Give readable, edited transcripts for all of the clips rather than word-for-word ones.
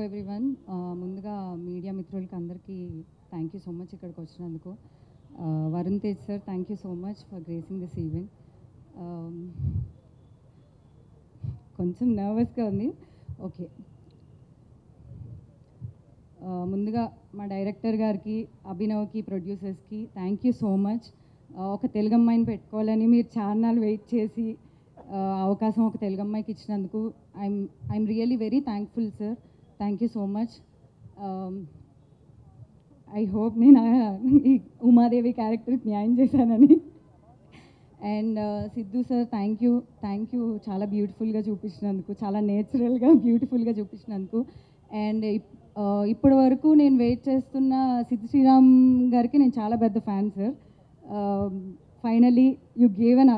Everyone. ముందుగా media మిత్రులకి అందరికీ థ్యాంక్ యూ సో మచ్ ఇక్కడికి వచ్చినందుకు. Varun Tej sir, thank you so much for gracing this event. కొంచెం నర్వస్గా ఉంది. ఓకే, ముందుగా మా డైరెక్టర్ గారికి, అభినవ్కి, ప్రొడ్యూసర్స్కి థ్యాంక్ యూ సో మచ్. ఒక తెలుగు అమ్మాయిని పెట్టుకోవాలని మీరు చాన్నాళ్ళు వెయిట్ చేసి అవకాశం ఒక తెలుగు అమ్మాయికి ఇచ్చినందుకు I'm really very thankful sir. Thank you so much. I hope నేను ఈ ఉమాదేవి క్యారెక్టర్కి న్యాయం చేశానని. And Siddhu sir, thank you చాలా బ్యూటిఫుల్గా చూపించినందుకు, చాలా నేచురల్గా బ్యూటిఫుల్గా చూపించినందుకు. అండ్ ఇప్పటి వరకు నేను వెయిట్ చేస్తున్న సిద్ధు శ్రీరామ్ గారికి నేను చాలా పెద్ద fan sir. Finally you gave an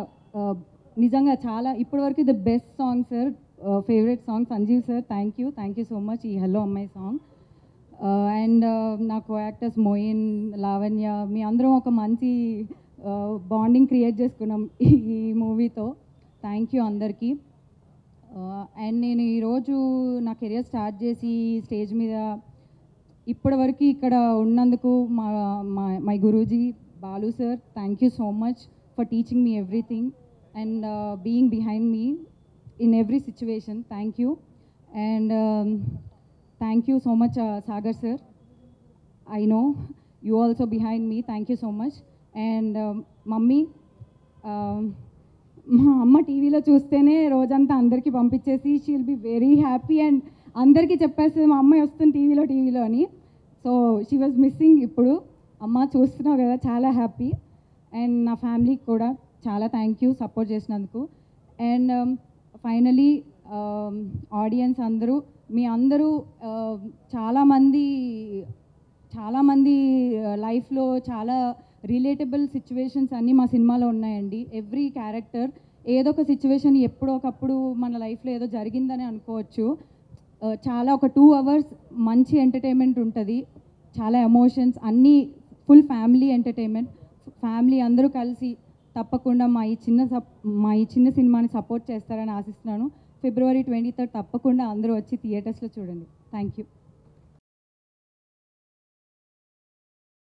నిజంగా చాలా ఇప్పటివరకు the best song sir, favourite song Sanjeev sir. Thank you so much ఈ హలో అమ్మాయి సాంగ్. అండ్ నా కో యాక్టర్స్ మోయిన్, లావణ్య, మీ అందరం ఒక మంచి బాండింగ్ క్రియేట్ చేసుకున్నాం ఈ మూవీతో. థ్యాంక్ యూ అందరికీ. అండ్ నేను ఈరోజు నా కెరియర్ స్టార్ట్ చేసి స్టేజ్ మీద ఇప్పటివరకు ఇక్కడ ఉన్నందుకు my Guruji Balu sir, thank you so much for teaching me everything and being behind me in every situation. Thank you. And thank you so much Sagar sir. I know you also behind me. Thank you so much. And mummy, మా అమ్మ టీవీలో చూస్తేనే రోజంతా అందరికీ పంపించేసి she will be very happy and అందరికీ చెప్పేస్తుంది మా అమ్మాయి వస్తుంది టీవీలో అని. So she was missing. ఇప్పుడు అమ్మ చూస్తున్నావు కదా, చాలా హ్యాపీ. అండ్ నా ఫ్యామిలీకి కూడా చాలా థ్యాంక్ యూ సపోర్ట్ చేసినందుకు. అండ్ ఫైనలీ ఆడియన్స్ అందరూ, మీ అందరూ చాలామంది లైఫ్లో చాలా రిలేటబుల్ సిచ్యువేషన్స్ అన్నీ మా సినిమాలో ఉన్నాయండి. ఎవ్రీ క్యారెక్టర్ ఏదో ఒక సిచ్యువేషన్ ఎప్పుడో ఒకప్పుడు మన లైఫ్లో ఏదో జరిగిందని అనుకోవచ్చు. చాలా ఒక 2 hours మంచి ఎంటర్టైన్మెంట్ ఉంటుంది, చాలా ఎమోషన్స్ అన్నీ, ఫుల్ ఫ్యామిలీ ఎంటర్టైన్మెంట్. ఫ్యామిలీ అందరూ కలిసి తప్పకుండా మా ఈ చిన్న సినిమాని సపోర్ట్ చేస్తారని ఆశిస్తున్నాను. February 23rd తప్పకుండా అందరూ వచ్చి థియేటర్స్లో చూడండి. Thank you.